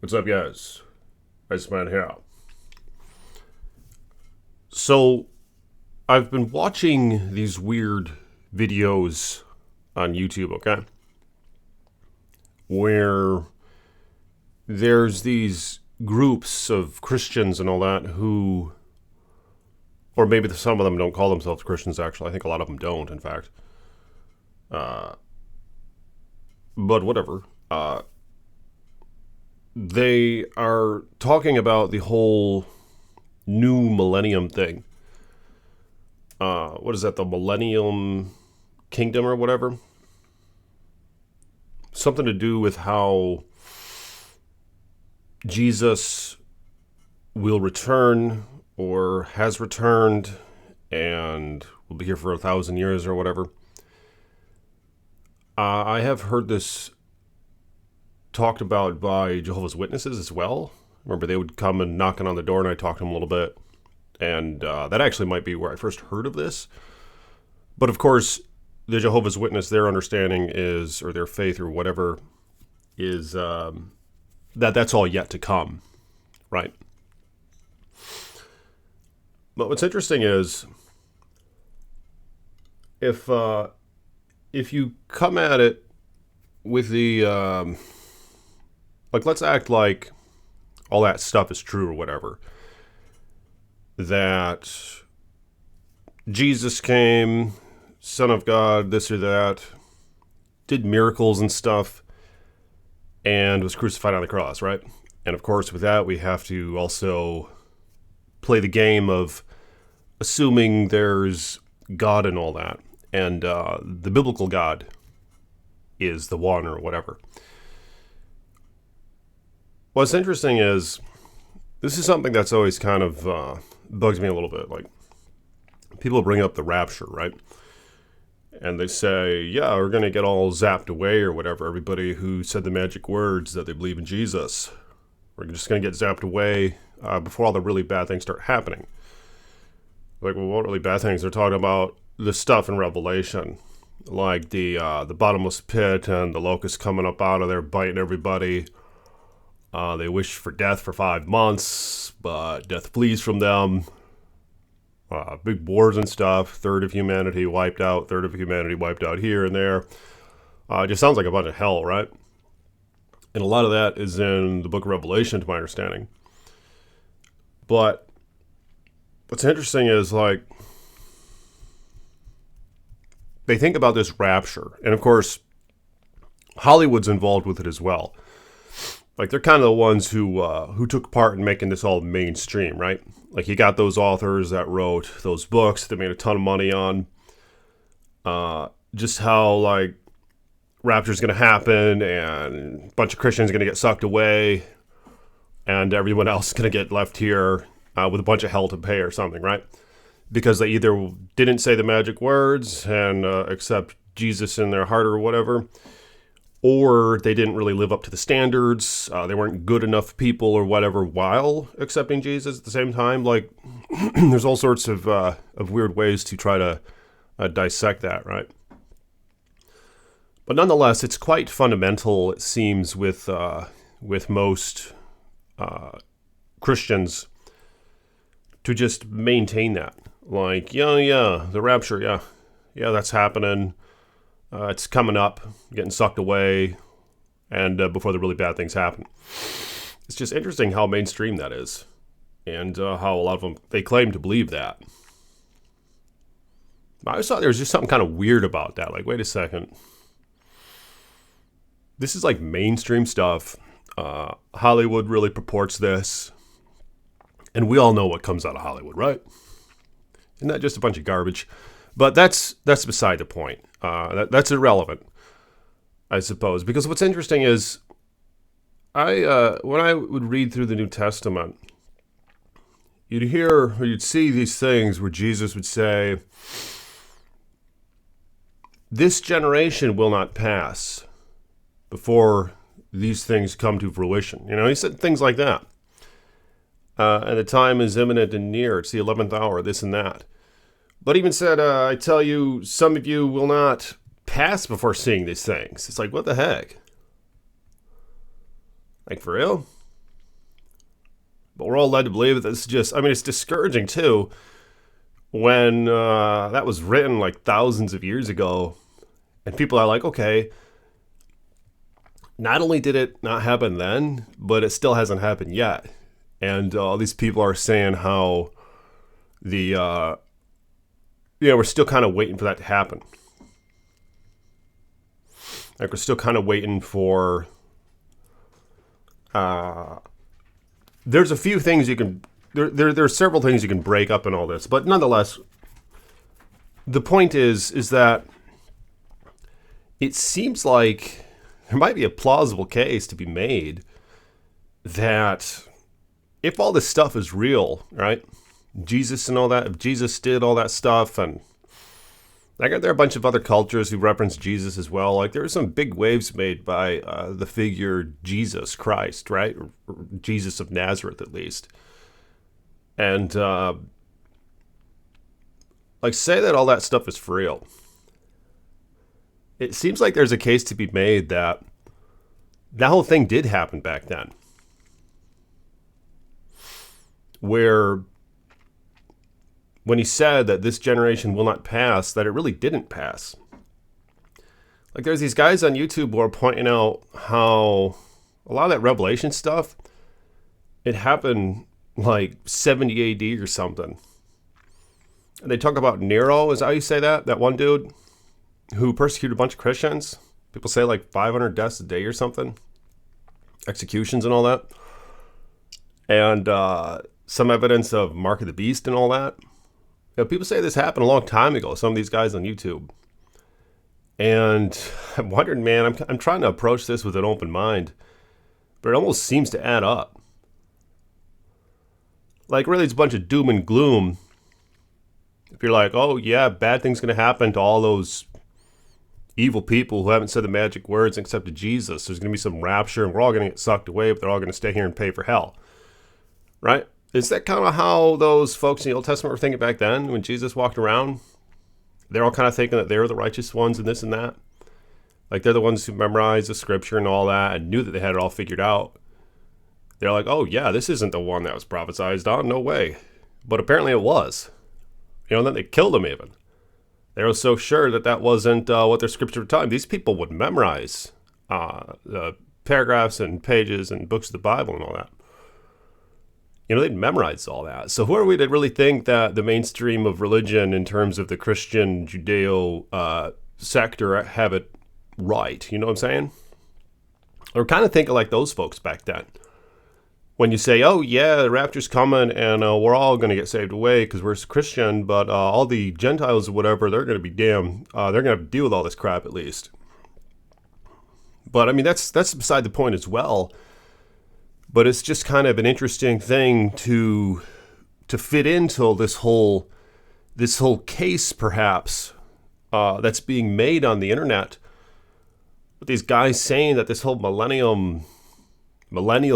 What's up, guys? ICEMAN here. So, I've been watching these weird videos on YouTube, okay? Where there's these groups of Christians and all that who, or maybe some of them don't call themselves Christians, actually. I think a lot of them don't, in fact. But whatever. They are talking about the whole new millennium thing. What is that? The Millennial Kingdom or whatever? Something to do with how Jesus will return or has returned and will be here for 1,000 years or whatever. I have heard this talked about by Jehovah's Witnesses as well. Remember, they would come and knocking on the door, and I talked to them a little bit. And that actually might be where I first heard of this. But of course, the Jehovah's Witness, their understanding is, or their faith or whatever, is that's all yet to come, right? But what's interesting is, if you come at it with the let's act like all that stuff is true or whatever. That Jesus came, Son of God, this or that, did miracles and stuff, and was crucified on the cross, right? And of course, with that, we have to also play the game of assuming there's God and all that. And the biblical God is the one or whatever. What's interesting is, this is something that's always kind of bugs me a little bit. Like, people bring up the rapture, right? And they say, yeah, we're going to get all zapped away or whatever. Everybody who said the magic words that they believe in Jesus, we're just going to get zapped away before all the really bad things start happening. Like, well, what really bad things? They're talking about the stuff in Revelation, like the bottomless pit and the locusts coming up out of there biting everybody. They wish for death for 5 months, but death flees from them. Big wars and stuff. Third of humanity wiped out here and there. It just sounds like a bunch of hell, right? And a lot of that is in the book of Revelation, to my understanding. But what's interesting is, like, they think about this rapture. And of course, Hollywood's involved with it as well. Like, they're kind of the ones who took part in making this all mainstream, right? Like, you got those authors that wrote those books that made a ton of money on just how, like, rapture's going to happen and a bunch of Christians are going to get sucked away and everyone else is going to get left here with a bunch of hell to pay or something, right? Because they either didn't say the magic words and accept Jesus in their heart or whatever, or they didn't really live up to the standards. They weren't good enough people or whatever while accepting Jesus at the same time. Like, there's all sorts of weird ways to try to dissect that, right? But nonetheless, it's quite fundamental, it seems, with most Christians to just maintain that. Like, yeah, the rapture, yeah, that's happening. It's coming up, getting sucked away, and before the really bad things happen. It's just interesting how mainstream that is, and how a lot of them, they claim to believe that. I always thought there was just something kind of weird about that. Like, wait a second. This is like mainstream stuff. Hollywood really purports this, and we all know what comes out of Hollywood, right? Isn't that just a bunch of garbage? But that's beside the point. That's irrelevant, I suppose. Because what's interesting is, when I would read through the New Testament, you'd hear or you'd see these things where Jesus would say, this generation will not pass before these things come to fruition. You know, he said things like that. And the time is imminent and near. It's the 11th hour, this and that. But even said, I tell you, some of you will not pass before seeing these things. It's like, what the heck? Like, for real? But we're all led to believe that this is just, I mean, it's discouraging too when that was written like thousands of years ago. And people are like, okay, not only did it not happen then, but it still hasn't happened yet. And all these people are saying how we're still kind of waiting for that to happen. Like we're still kind of waiting for, there's a few things you can, there are several things you can break up in all this, but nonetheless, the point is that it seems like there might be a plausible case to be made that if all this stuff is real, right? Jesus and all that, if Jesus did all that stuff, and there are a bunch of other cultures who reference Jesus as well. Like there are some big waves made by the figure Jesus Christ, right? Or Jesus of Nazareth, at least. And like say that all that stuff is for real. It seems like there's a case to be made that that whole thing did happen back then. Where when he said that this generation will not pass, that it really didn't pass. Like there's these guys on YouTube who are pointing out how a lot of that Revelation stuff, it happened like 70 AD or something. And they talk about Nero, is that how you say that? That one dude who persecuted a bunch of Christians. People say like 500 deaths a day or something. Executions and all that. And some evidence of Mark of the Beast and all that. You know, people say this happened a long time ago, some of these guys on YouTube. And I'm wondering, man, I'm trying to approach this with an open mind, but it almost seems to add up. Like, really, it's a bunch of doom and gloom. If you're like, oh, yeah, bad things going to happen to all those evil people who haven't said the magic words except to Jesus. There's going to be some rapture, and we're all going to get sucked away, but they're all going to stay here and pay for hell. Right? Is that kind of how those folks in the Old Testament were thinking back then when Jesus walked around? They're all kind of thinking that they're the righteous ones and this and that. Like they're the ones who memorized the scripture and all that and knew that they had it all figured out. They're like, oh yeah, this isn't the one that was prophesied on. No way. But apparently it was. You know, and then they killed him even. They were so sure that that wasn't what their scripture were telling. These people would memorize the paragraphs and pages and books of the Bible and all that. You know, they'd memorized all that. So who are we to really think that the mainstream of religion in terms of the Christian Judeo sector have it right? You know what I'm saying? Or kind of thinking like those folks back then. When you say, oh yeah, the rapture's coming and we're all going to get saved away because we're Christian, but all the Gentiles or whatever, they're going to be damned. They're going to have to deal with all this crap at least. But I mean, that's beside the point as well. But it's just kind of an interesting thing to fit into this whole case, perhaps, that's being made on the internet. With these guys saying that this whole Millennial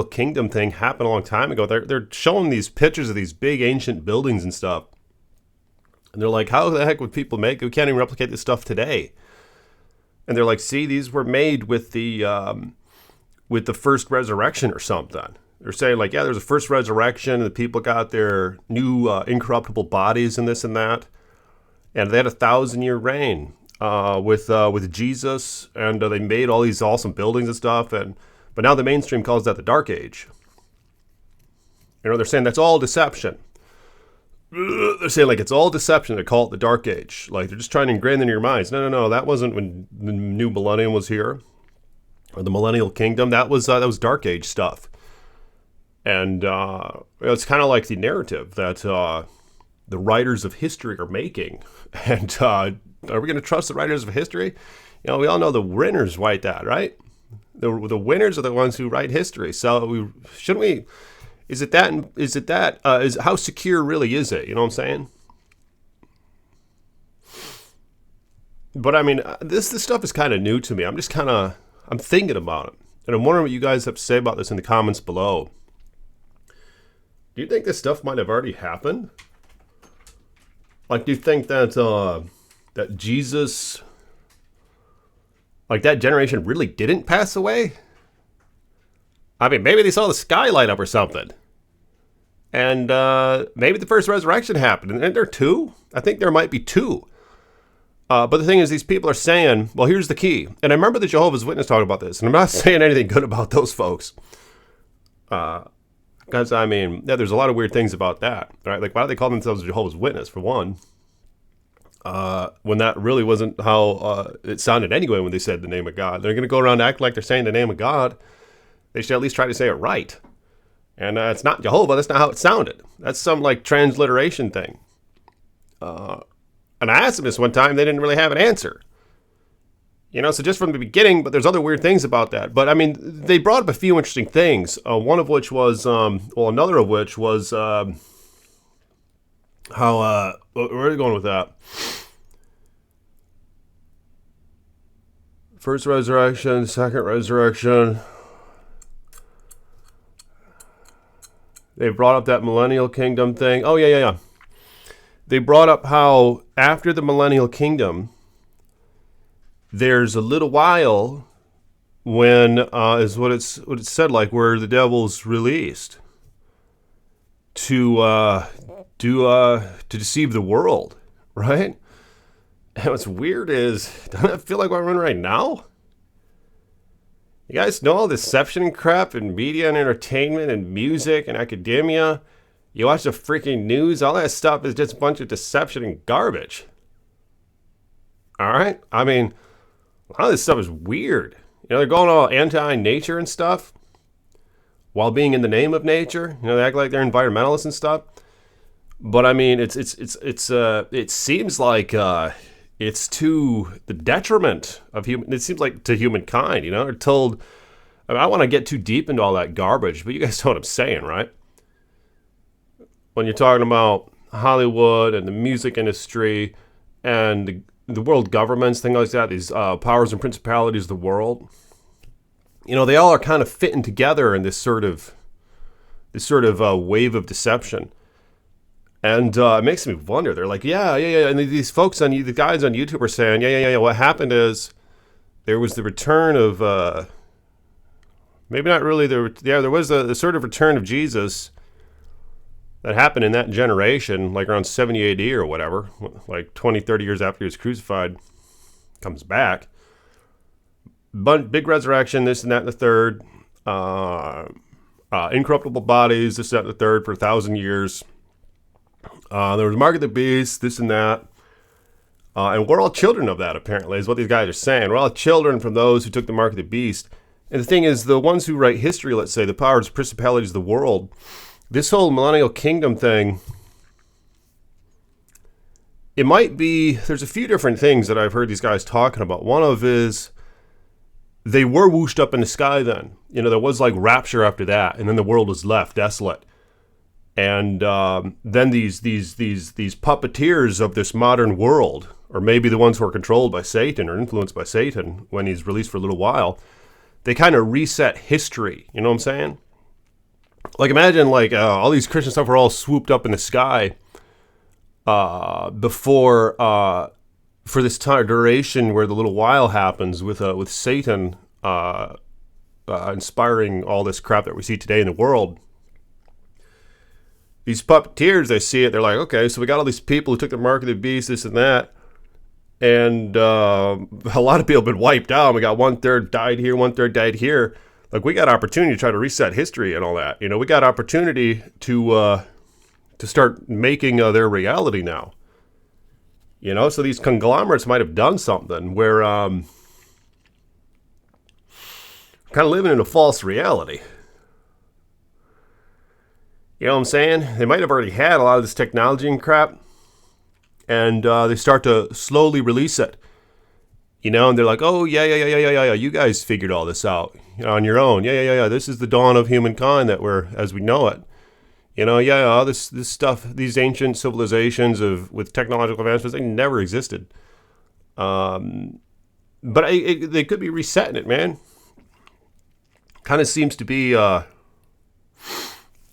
Kingdom thing happened a long time ago. They're showing these pictures of these big ancient buildings and stuff. And they're like, how the heck would people make it? We can't even replicate this stuff today. And they're like, see, these were made with the first resurrection or something. They're saying like, yeah, there's a first resurrection and the people got their new incorruptible bodies and this and that. And they had 1,000-year reign with Jesus, and they made all these awesome buildings and stuff. But now the mainstream calls that the Dark Age. You know, they're saying that's all deception. They're saying like it's all deception. They call it the Dark Age. Like they're just trying to ingrain in your minds. No, that wasn't when the new millennium was here, or the Millennial Kingdom. That was Dark Age stuff. And it's kind of like the narrative that the writers of history are making. And are we going to trust the writers of history? You know, we all know the winners write that, right? The winners are the ones who write history. So shouldn't we? How secure really is it? You know what I'm saying? But I mean, this stuff is kind of new to me. I'm thinking about it, and I'm wondering what you guys have to say about this in the comments below. Do you think this stuff might have already happened? Like, do you think that that Jesus, like that generation, really didn't pass away? I mean, maybe they saw the sky light up or something. And maybe the first resurrection happened. And there are two. I think there might be two. But the thing is, these people are saying, well, here's the key. And I remember the Jehovah's Witness talking about this. And I'm not saying anything good about those folks. Because, I mean, yeah, there's a lot of weird things about that. Right? Like, why do they call themselves Jehovah's Witness, for one? When that really wasn't how it sounded anyway when they said the name of God. They're going to go around acting like they're saying the name of God. They should at least try to say it right. And it's not Jehovah. That's not how it sounded. That's some, like, transliteration thing. And I asked them this one time. They didn't really have an answer. You know, so just from the beginning, but there's other weird things about that. But, I mean, they brought up a few interesting things. One of which was, another of which was how, where are we going with that? First resurrection, second resurrection. They brought up that Millennial Kingdom thing. Oh, yeah. They brought up how after the Millennial Kingdom, there's a little while when, is what it's said, where the devil's released to deceive the world, right? And what's weird is, doesn't it feel like what we're in right now? You guys know all deception and crap in media and entertainment and music and academia. You watch the freaking news, all that stuff is just a bunch of deception and garbage. All right? I mean, a lot of this stuff is weird. You know, they're going all anti-nature and stuff while being in the name of nature. You know, they act like they're environmentalists and stuff. But I mean, it seems like it's to the detriment of human. It seems like to humankind. You know, they're told. I mean, I don't want to get too deep into all that garbage, but you guys know what I'm saying, right? When you're talking about Hollywood and the music industry and the world governments, things like that, these powers and principalities of the world, you know, they all are kind of fitting together in this sort of wave of deception. And it makes me wonder. They're like, yeah. And these folks the guys on YouTube are saying, yeah. What happened is there was the return of, maybe not really, there was the sort of return of Jesus that happened in that generation, like around 70 AD or whatever, like 20, 30 years after he was crucified, comes back. But big resurrection, this and that and the third. Incorruptible bodies, this, that, and the third for 1,000 years. There was Mark of the Beast, this and that. And we're all children of that, apparently, is what these guys are saying. We're all children from those who took the Mark of the Beast. And the thing is, the ones who write history, let's say, the powers, principalities of the world, this whole Millennial Kingdom thing, it might be, there's a few different things that I've heard these guys talking about. One of is, they were whooshed up in the sky then. You know, there was like rapture after that, and then the world was left desolate. And then these puppeteers of this modern world, or maybe the ones who are controlled by Satan or influenced by Satan when he's released for a little while, they kind of reset history. You know what I'm saying? Like, imagine all these Christian stuff were all swooped up in the sky before for this time duration where the little while happens with Satan inspiring all this crap that we see today in the world. These puppeteers, they see it, they're like, okay, so we got all these people who took the Mark of the Beast, this and that, and a lot of people have been wiped out. We got 1/3 died here, 1/3 died here. Like, we got opportunity to try to reset history and all that. You know, we got opportunity to start making their reality now. You know, so these conglomerates might have done something where kind of living in a false reality. You know what I'm saying? They might have already had a lot of this technology and crap, and they start to slowly release it. You know, and they're like, oh, yeah, you guys figured all this out on your own. Yeah, this is the dawn of humankind that we're, as we know it. You know, all this stuff, these ancient civilizations with technological advancements, they never existed. But they could be resetting it, man. Kind of seems to be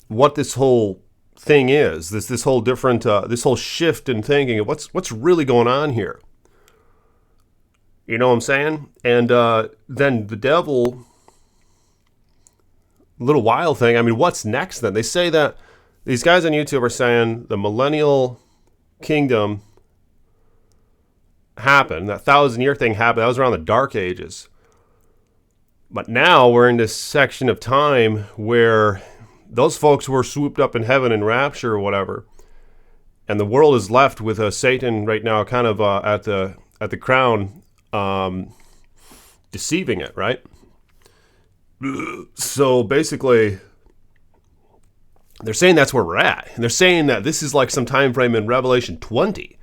what this whole thing is. This whole different, this whole shift in thinking of what's really going on here. You know what I'm saying? And then the devil, little while thing, I mean, what's next then? They say that These guys on YouTube are saying the Millennial Kingdom happened. That 1,000-year thing happened. That was around the Dark Ages. But now we're in this section of time where those folks were swooped up in heaven in rapture or whatever, and the world is left with Satan right now, kind of at the crown, deceiving it, right? So basically, they're saying that's where we're at. And they're saying that this is like some time frame in Revelation 20.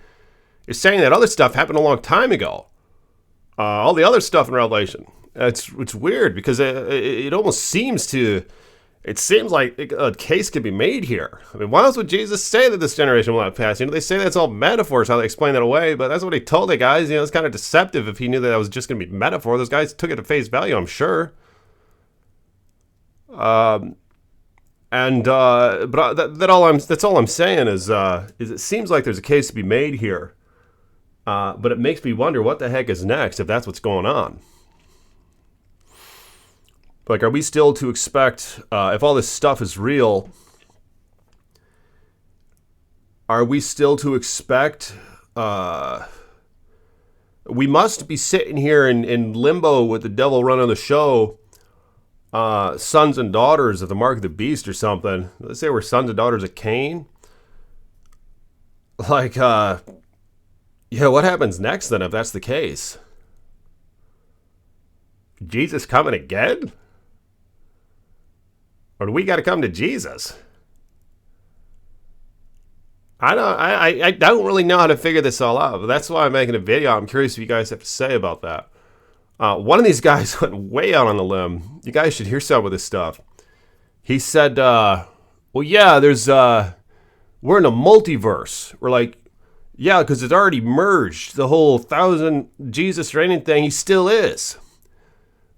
It's saying that other stuff happened a long time ago. All the other stuff in Revelation. It's weird because it almost seems to... It seems like a case could be made here. I mean, why else would Jesus say that this generation will not pass? They say that's all metaphors, how they explain that away, but that's what he told the guys. It's kind of deceptive if he knew that was just going to be metaphor. Those guys took it at face value, I'm sure. But that's all I'm saying is it seems like there's a case to be made here. But it makes me wonder what the heck is next if that's what's going on. Like, are we still to expect, if all this stuff is real, are we still to expect, we must be sitting here in limbo with the devil running the show, sons and daughters of the mark of the beast or something. Let's say we're sons and daughters of Cain. Like, yeah, what happens next then if that's the case? Jesus coming again? Or do we got to come to Jesus? I don't really know how to figure this all out, but that's why I'm making a video. I'm curious what you guys have to say about that. One of these guys went way out on the limb. You guys should hear some of this stuff. He said, well, yeah, we're in a multiverse. We're like, yeah, because it's already merged. The whole 1,000 Jesus reigning thing, he still is.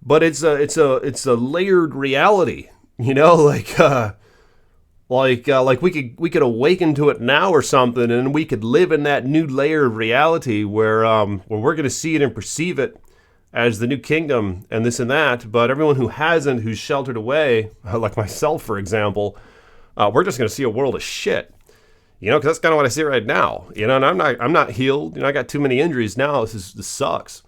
But it's a layered reality. You know, like we could awaken to it now or something, and we could live in that new layer of reality where we're going to see it and perceive it as the new kingdom and this and that. But everyone who hasn't, who's sheltered away, like myself, for example, we're just going to see a world of shit. You know, because that's kind of what I see right now. You know, and I'm not healed. You know, I got too many injuries now. This sucks.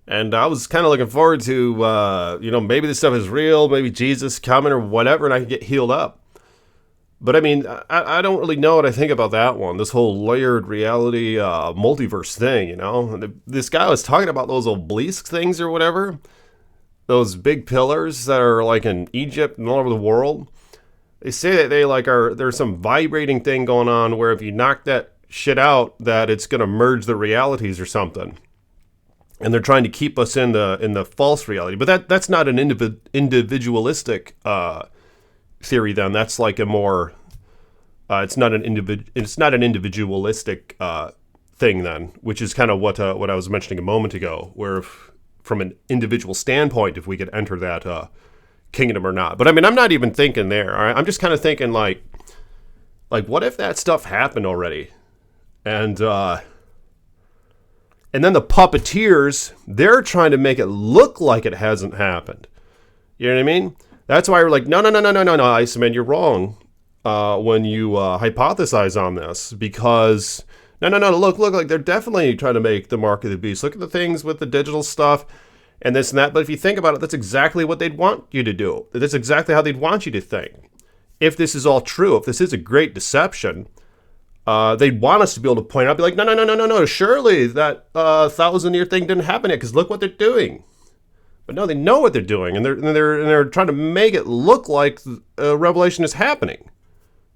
And I was kind of looking forward to, maybe this stuff is real, maybe Jesus coming or whatever, and I can get healed up. But I mean, I don't really know what I think about that one, this whole layered reality multiverse thing, you know? This guy was talking about those obelisk things or whatever, those big pillars that are like in Egypt and all over the world. They say that there's some vibrating thing going on where if you knock that shit out, that it's going to merge the realities or something. And they're trying to keep us in the false reality, but that's not an individualistic theory. Then that's like a more it's not an individualistic thing then, which is kind of what I was mentioning a moment ago, where from an individual standpoint, if we could enter that kingdom or not. But I mean, I'm not even thinking there. All right? I'm just kind of thinking like what if that stuff happened already, and then the puppeteers, they're trying to make it look like it hasn't happened. You know what I mean? That's why we're like, no, ICEMAN, you're wrong when you hypothesize on this. Because, no, look, like they're definitely trying to make the mark of the beast. Look at the things with the digital stuff and this and that. But if you think about it, that's exactly what they'd want you to do. That's exactly how they'd want you to think. If this is all true, if this is a great deception... they'd want us to be able to point out, be like, no, surely that 1,000-year thing didn't happen yet, because look what they're doing. But no, they know what they're doing, and they're trying to make it look like Revelation is happening.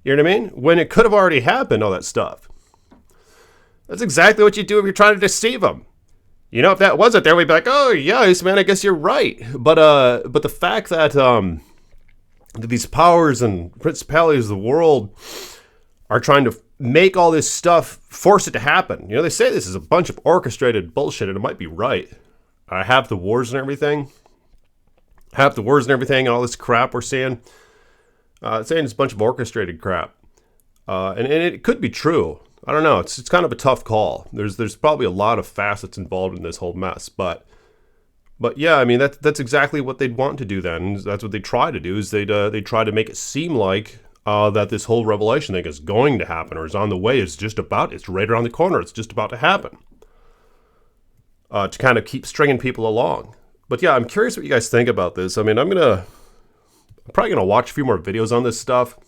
You know what I mean? When it could have already happened, all that stuff. That's exactly what you do if you're trying to deceive them. You know, if that wasn't there, we'd be like, oh, yes, man, I guess you're right. But the fact that these powers and principalities of the world are trying to make all this stuff, force it to happen. You know, they say this is a bunch of orchestrated bullshit, and it might be right. Half the wars and everything, and all this crap we're seeing, saying it's a bunch of orchestrated crap. And it could be true. I don't know. It's kind of a tough call. There's probably a lot of facets involved in this whole mess, but yeah, I mean that's exactly what they'd want to do. Then that's what they try to do is they try to make it seem like that this whole revelation thing is going to happen or is on the way. It's right around the corner. It's just about to happen. To kind of keep stringing people along. But yeah, I'm curious what you guys think about this. I mean, I'm probably gonna watch a few more videos on this stuff.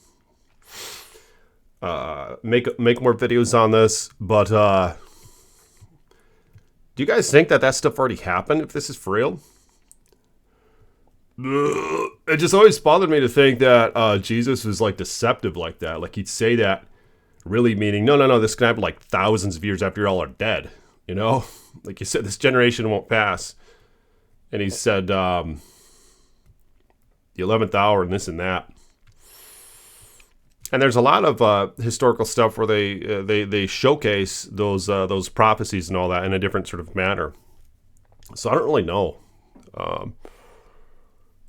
Make more videos on this. But do you guys think that stuff already happened? If this is for real? It just always bothered me to think that Jesus was like deceptive like that. Like he'd say that, really meaning no, this can happen like thousands of years after you all are dead. You know, like you said, this generation won't pass. And he said the 11th hour and this and that. And there's a lot of historical stuff where they showcase those prophecies and all that in a different sort of manner. So I don't really know.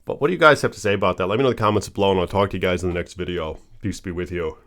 But what do you guys have to say about that? Let me know in the comments below, and I'll talk to you guys in the next video. Peace be with you.